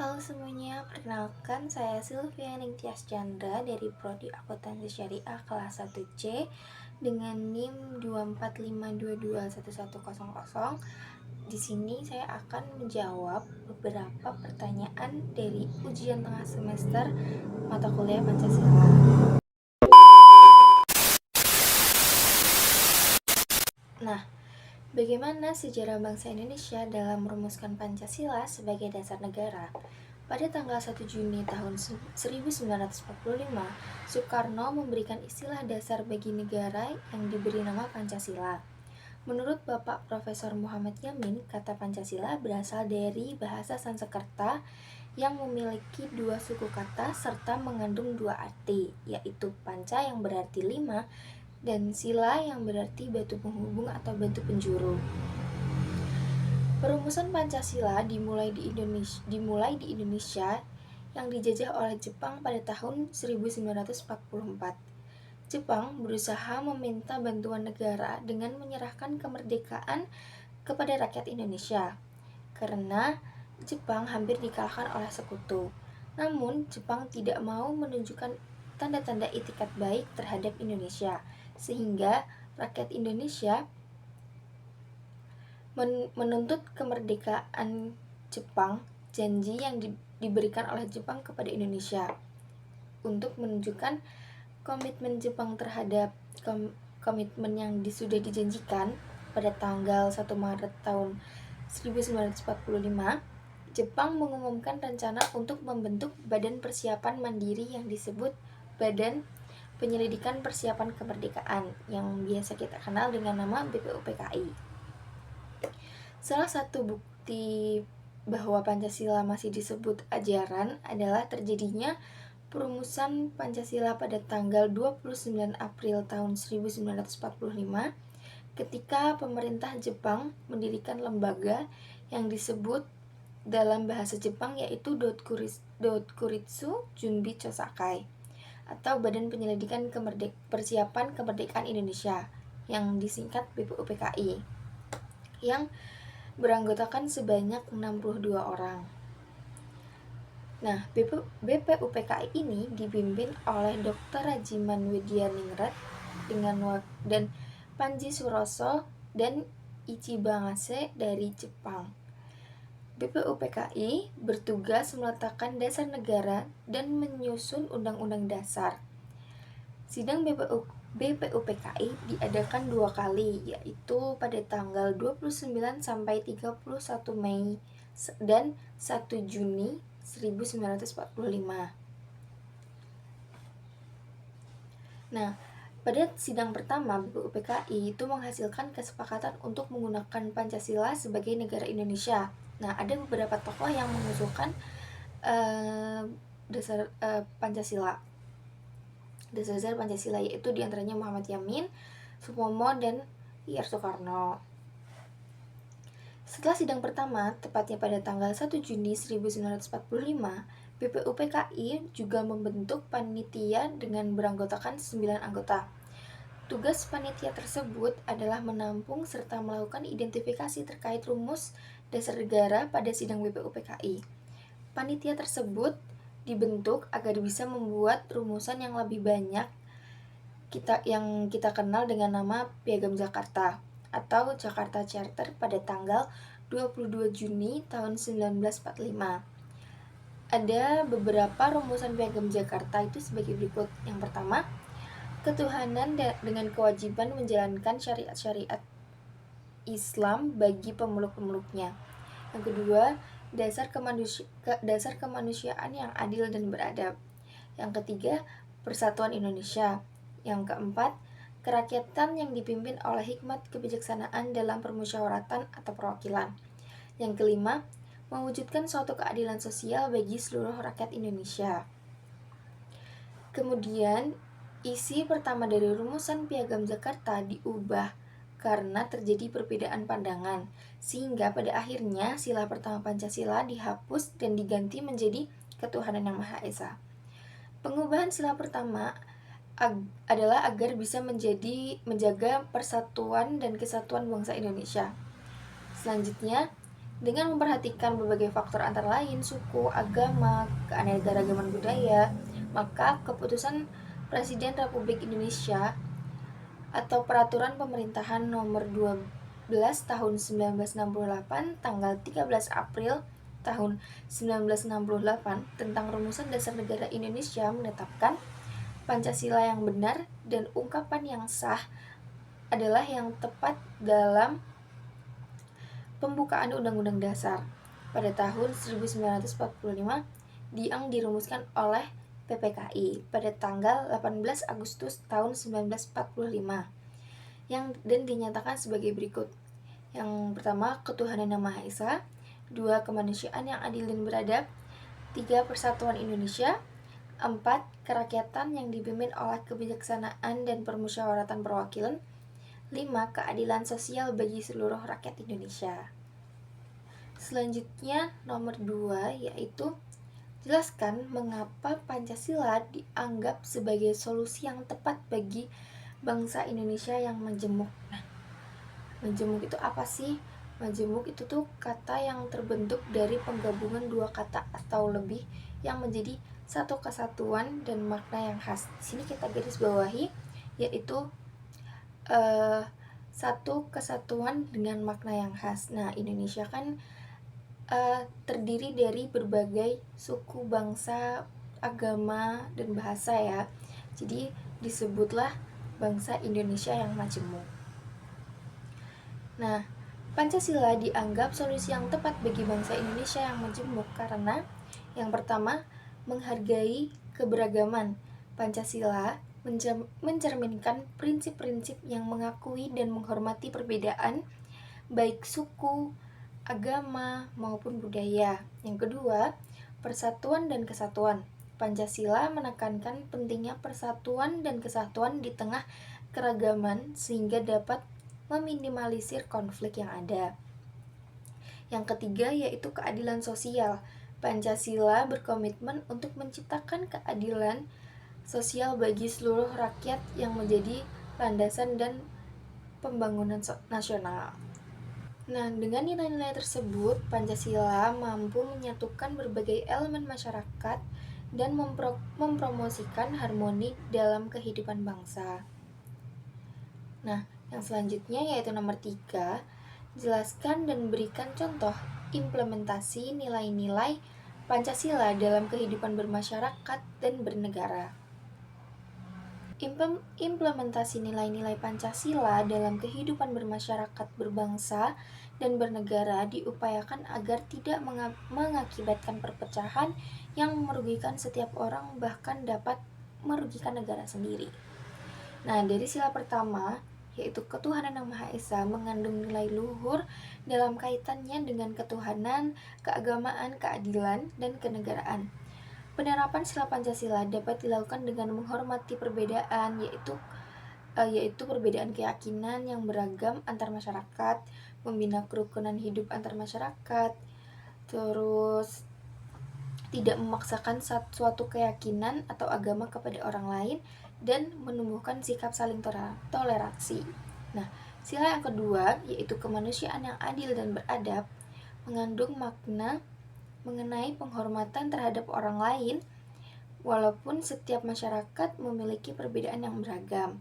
Halo semuanya, perkenalkan saya Sylvia Ningtyas Chandra dari Prodi Akuntansi Syariah kelas 1C dengan NIM 245221100. Di sini saya akan menjawab beberapa pertanyaan dari ujian tengah semester mata kuliah Pancasila. Nah, bagaimana sejarah bangsa Indonesia dalam merumuskan Pancasila sebagai dasar negara? Pada tanggal 1 Juni tahun 1945, Soekarno memberikan istilah dasar bagi negara yang diberi nama Pancasila. Menurut Bapak Profesor Muhammad Yamin, kata Pancasila berasal dari bahasa Sanskerta yang memiliki dua suku kata serta mengandung dua arti, yaitu panca yang berarti lima dan sila yang berarti batu penghubung atau batu penjuru. Perumusan Pancasila dimulai di Indonesia yang dijajah oleh Jepang pada tahun 1944. Jepang berusaha meminta bantuan negara dengan menyerahkan kemerdekaan kepada rakyat Indonesia karena Jepang hampir dikalahkan oleh sekutu. Namun, Jepang tidak mau menunjukkan tanda-tanda itikat baik terhadap Indonesia, sehingga rakyat Indonesia menuntut kemerdekaan Jepang, janji yang diberikan oleh Jepang kepada Indonesia untuk menunjukkan komitmen Jepang terhadap komitmen yang sudah dijanjikan. Pada tanggal 1 Maret tahun 1945, Jepang mengumumkan rencana untuk membentuk Badan Persiapan Mandiri yang disebut Badan Penyelidikan Persiapan Kemerdekaan yang biasa kita kenal dengan nama BPUPKI. Salah satu bukti bahwa Pancasila masih disebut ajaran adalah terjadinya perumusan Pancasila pada tanggal 29 April tahun 1945 ketika pemerintah Jepang mendirikan lembaga yang disebut dalam bahasa Jepang yaitu Dokuritsu Junbi Chosakai atau Badan Penyelidikan Persiapan Kemerdekaan Indonesia yang disingkat BPUPKI yang beranggotakan sebanyak 62 orang. Nah, BPUPKI ini dipimpin oleh Dr. Rajiman Widianingrat dan Panji Suroso dan Ichiba Ngase dari Jepang. BPUPKI bertugas meletakkan dasar negara dan menyusun undang-undang dasar. Sidang BPUPKI diadakan 2 kali, yaitu pada tanggal 29 sampai 31 Mei dan 1 Juni 1945. Nah, pada sidang pertama BPUPKI itu menghasilkan kesepakatan untuk menggunakan Pancasila sebagai negara Indonesia. Nah, ada beberapa tokoh yang mengusulkan dasar Pancasila, yaitu diantaranya Muhammad Yamin, Supomo, dan Ir Soekarno. Setelah sidang pertama, tepatnya pada tanggal 1 Juni 1945, BPUPKI juga membentuk panitia dengan beranggotakan 9 anggota. Tugas panitia tersebut adalah menampung serta melakukan identifikasi terkait rumus dasar negara pada sidang BPUPKI. Panitia tersebut dibentuk agar bisa membuat rumusan yang lebih banyak yang kita kenal dengan nama Piagam Jakarta atau Jakarta Charter pada tanggal 22 Juni tahun 1945. Ada beberapa rumusan Piagam Jakarta itu sebagai berikut. Yang pertama, ketuhanan dengan kewajiban menjalankan syariat-syariat Islam bagi pemeluk-pemeluknya. Yang kedua, dasar kemanusiaan yang adil dan beradab. Yang ketiga, persatuan Indonesia. Yang keempat, kerakyatan yang dipimpin oleh hikmat kebijaksanaan dalam permusyawaratan atau perwakilan. Yang kelima, mewujudkan suatu keadilan sosial bagi seluruh rakyat Indonesia. Kemudian, isi pertama dari rumusan Piagam Jakarta diubah karena terjadi perbedaan pandangan, sehingga pada akhirnya sila pertama Pancasila dihapus dan diganti menjadi Ketuhanan Yang Maha Esa. Pengubahan sila pertama adalah agar bisa menjaga persatuan dan kesatuan bangsa Indonesia. Selanjutnya, Dengan memperhatikan berbagai faktor antara lain suku, agama, keanekaragaman budaya, maka keputusan Presiden Republik Indonesia atau Peraturan Pemerintahan Nomor 12 Tahun 1968 tanggal 13 April tahun 1968 tentang Rumusan Dasar Negara Indonesia menetapkan Pancasila yang benar dan ungkapan yang sah adalah yang tepat dalam pembukaan Undang-Undang Dasar pada tahun 1945 yang dirumuskan oleh PPKI pada tanggal 18 Agustus tahun 1945 dan dinyatakan sebagai berikut. Yang pertama, ketuhanan yang Maha Esa. 2, kemanusiaan yang adil dan beradab. 3, persatuan Indonesia. 4, kerakyatan yang dipimpin oleh kebijaksanaan dan permusyawaratan perwakilan. 5, keadilan sosial bagi seluruh rakyat Indonesia. Selanjutnya nomor 2 yaitu jelaskan mengapa Pancasila dianggap sebagai solusi yang tepat bagi bangsa Indonesia yang majemuk. Nah, majemuk itu apa sih? Majemuk itu tuh kata yang terbentuk dari penggabungan dua kata atau lebih yang menjadi satu kesatuan dan makna yang khas. Di sini kita garis bawahi yaitu satu kesatuan dengan makna yang khas. Nah, Indonesia kan terdiri dari berbagai suku, bangsa, agama, dan bahasa ya. Jadi disebutlah bangsa Indonesia yang majemuk. Nah, Pancasila dianggap solusi yang tepat bagi bangsa Indonesia yang majemuk karena yang pertama, menghargai keberagaman. Pancasila mencerminkan prinsip-prinsip yang mengakui dan menghormati perbedaan baik suku, agama, maupun budaya. Yang kedua, persatuan dan kesatuan. Pancasila menekankan pentingnya persatuan dan kesatuan di tengah keragaman sehingga dapat meminimalisir konflik yang ada. Yang ketiga yaitu keadilan sosial. Pancasila berkomitmen untuk menciptakan keadilan sosial bagi seluruh rakyat yang menjadi landasan dan pembangunan nasional. Nah, dengan nilai-nilai tersebut, Pancasila mampu menyatukan berbagai elemen masyarakat dan mempromosikan harmoni dalam kehidupan bangsa. Nah, yang selanjutnya yaitu nomor 3, jelaskan dan berikan contoh implementasi nilai-nilai Pancasila dalam kehidupan bermasyarakat dan bernegara. Implementasi nilai-nilai Pancasila dalam kehidupan bermasyarakat, berbangsa, dan bernegara diupayakan agar tidak mengakibatkan perpecahan yang merugikan setiap orang, bahkan dapat merugikan negara sendiri. Nah, dari sila pertama, yaitu ketuhanan yang Maha Esa, mengandung nilai luhur dalam kaitannya dengan ketuhanan, keagamaan, keadilan, dan kenegaraan. Penerapan sila Pancasila dapat dilakukan dengan menghormati perbedaan, yaitu perbedaan keyakinan yang beragam antar masyarakat, membina kerukunan hidup antar masyarakat, terus tidak memaksakan suatu keyakinan atau agama kepada orang lain, dan menumbuhkan sikap saling toleransi. Nah, sila yang kedua yaitu kemanusiaan yang adil dan beradab mengandung makna mengenai penghormatan terhadap orang lain walaupun setiap masyarakat memiliki perbedaan yang beragam.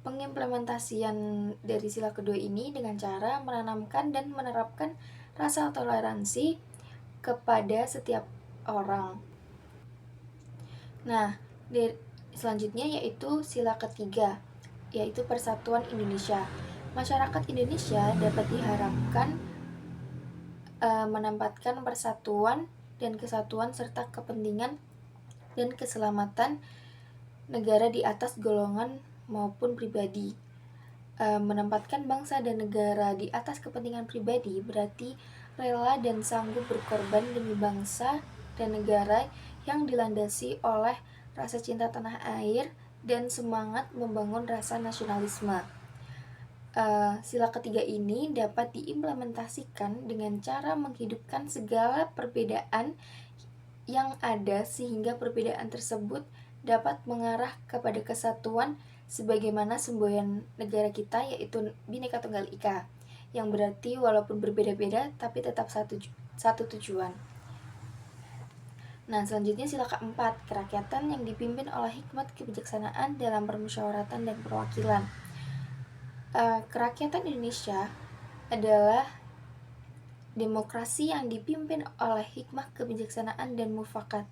Pengimplementasian dari sila kedua ini dengan cara menanamkan dan menerapkan rasa toleransi kepada setiap orang. Nah, selanjutnya yaitu sila ketiga, yaitu persatuan Indonesia. Masyarakat Indonesia dapat diharapkan menempatkan persatuan dan kesatuan serta kepentingan dan keselamatan negara di atas golongan maupun pribadi. Menempatkan bangsa dan negara di atas kepentingan pribadi berarti rela dan sanggup berkorban demi bangsa dan negara yang dilandasi oleh rasa cinta tanah air dan semangat membangun rasa nasionalisme. Sila ketiga ini dapat diimplementasikan dengan cara menghidupkan segala perbedaan yang ada sehingga perbedaan tersebut dapat mengarah kepada kesatuan sebagaimana semboyan negara kita yaitu Bhinneka Tunggal Ika. yang berarti walaupun berbeda-beda tapi tetap satu tujuan. Nah, selanjutnya sila keempat, kerakyatan yang dipimpin oleh hikmat kebijaksanaan dalam permusyawaratan dan perwakilan. Kerakyatan Indonesia adalah demokrasi yang dipimpin oleh hikmah kebijaksanaan dan mufakat.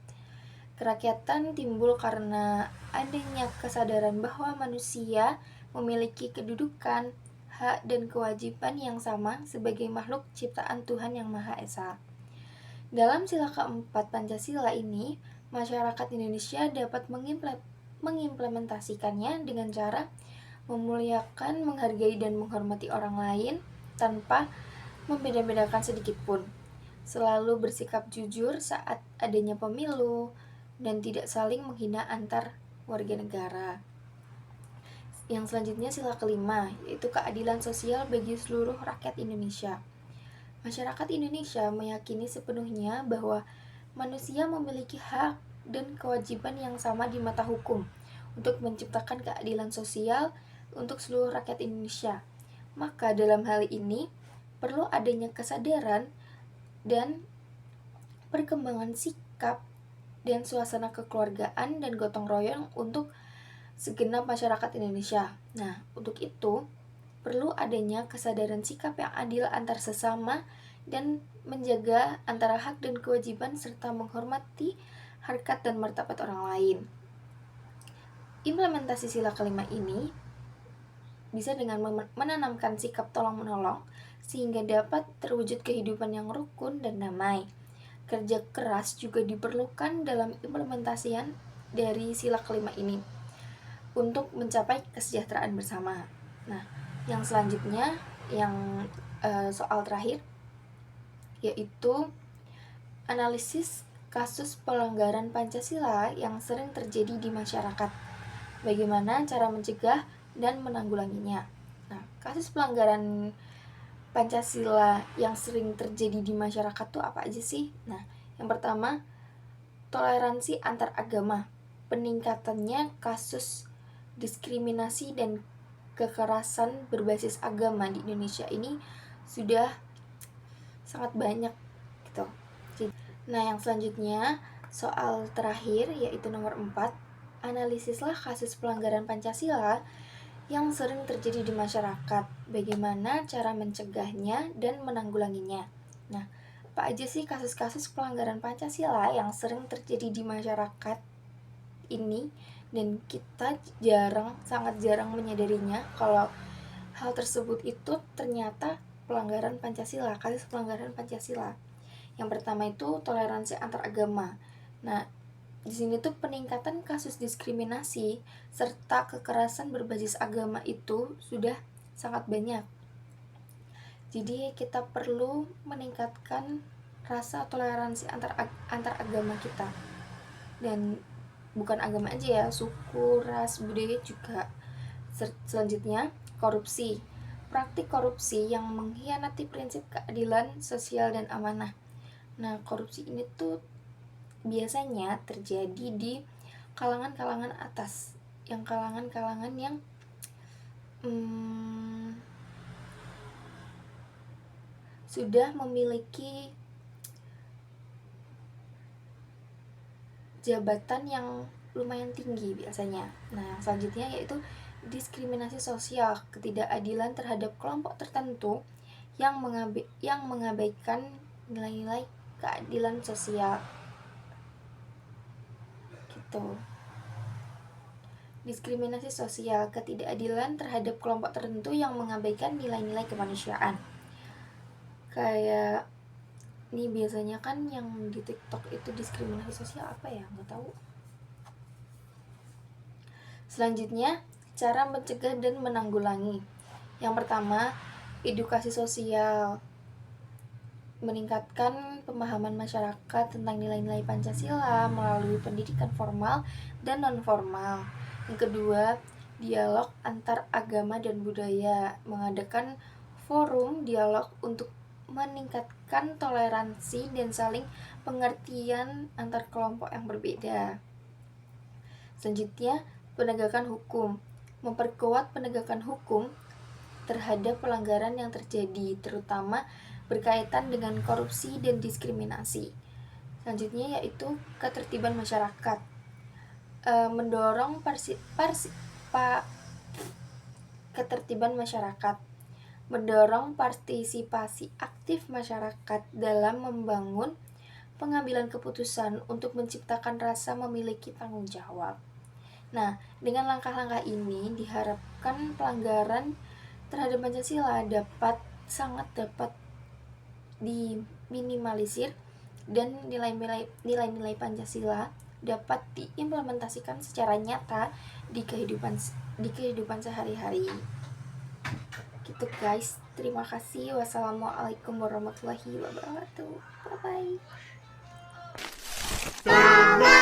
Kerakyatan timbul karena adanya kesadaran bahwa manusia memiliki kedudukan, hak, dan kewajiban yang sama sebagai makhluk ciptaan Tuhan Yang Maha Esa. Dalam sila keempat Pancasila ini, masyarakat Indonesia dapat mengimplementasikannya dengan cara memuliakan, menghargai, dan menghormati orang lain tanpa membeda-bedakan sedikit pun, selalu bersikap jujur saat adanya pemilu, dan tidak saling menghina antar warga negara. Yang selanjutnya sila kelima, yaitu keadilan sosial bagi seluruh rakyat Indonesia. Masyarakat Indonesia meyakini sepenuhnya bahwa manusia memiliki hak dan kewajiban yang sama di mata hukum untuk menciptakan keadilan sosial untuk seluruh rakyat Indonesia. Maka dalam hal ini perlu adanya kesadaran dan perkembangan sikap dan suasana kekeluargaan dan gotong royong untuk segenap masyarakat Indonesia. Nah, untuk itu perlu adanya kesadaran sikap yang adil antar sesama dan menjaga antara hak dan kewajiban serta menghormati harkat dan martabat orang lain. Implementasi sila kelima ini bisa dengan menanamkan sikap tolong-menolong sehingga dapat terwujud kehidupan yang rukun dan damai. Kerja keras juga diperlukan dalam implementasian dari sila kelima ini untuk mencapai kesejahteraan bersama. Nah, yang selanjutnya, yang soal terakhir, yaitu analisis kasus pelanggaran Pancasila yang sering terjadi di masyarakat. Bagaimana cara mencegah dan menanggulanginya. Nah, kasus pelanggaran Pancasila yang sering terjadi di masyarakat tuh apa aja sih? Nah, yang pertama, toleransi antar agama. Peningkatannya kasus diskriminasi dan kekerasan berbasis agama di Indonesia ini sudah sangat banyak gitu. Nah, yang selanjutnya soal terakhir yaitu nomor 4, analisislah kasus pelanggaran Pancasila yang sering terjadi di masyarakat, bagaimana cara mencegahnya dan menanggulanginya. Nah, apa aja sih kasus-kasus pelanggaran Pancasila yang sering terjadi di masyarakat ini, dan kita sangat jarang menyadarinya kalau hal tersebut itu ternyata pelanggaran Pancasila, kasus pelanggaran Pancasila. Yang pertama itu toleransi antar agama. Nah, di sini tuh peningkatan kasus diskriminasi serta kekerasan berbasis agama itu sudah sangat banyak. Jadi kita perlu meningkatkan rasa toleransi antar agama kita. Dan bukan agama aja ya, suku, ras, budaya juga. Selanjutnya, korupsi. Praktik korupsi yang mengkhianati prinsip keadilan sosial dan amanah. Nah, korupsi ini tuh biasanya terjadi di kalangan-kalangan atas, yang kalangan-kalangan yang sudah memiliki jabatan yang lumayan tinggi biasanya. Nah, selanjutnya yaitu diskriminasi sosial, ketidakadilan terhadap kelompok tertentu yang mengabaikan nilai-nilai keadilan sosial. Gitu. Diskriminasi sosial, ketidakadilan terhadap kelompok tertentu yang mengabaikan nilai-nilai kemanusiaan. Kayak ini biasanya kan yang di TikTok itu diskriminasi sosial apa ya? Nggak tahu. Selanjutnya, cara mencegah dan menanggulangi. Yang pertama, edukasi sosial. Meningkatkan pemahaman masyarakat tentang nilai-nilai Pancasila melalui pendidikan formal dan non-formal. Yang kedua, dialog antar agama dan budaya. Mengadakan forum dialog untuk meningkatkan toleransi dan saling pengertian antar kelompok yang berbeda. Selanjutnya, penegakan hukum. Memperkuat penegakan hukum terhadap pelanggaran yang terjadi, terutama berkaitan dengan korupsi dan diskriminasi. Selanjutnya yaitu ketertiban masyarakat. Mendorong ketertiban masyarakat, mendorong partisipasi aktif masyarakat dalam membangun pengambilan keputusan untuk menciptakan rasa memiliki tanggung jawab. Nah, dengan langkah-langkah ini diharapkan pelanggaran terhadap Pancasila sangat dapat diminimalisir dan nilai-nilai Pancasila dapat diimplementasikan secara nyata di kehidupan sehari-hari. Gitu guys, terima kasih. Wassalamualaikum warahmatullahi wabarakatuh. Bye bye.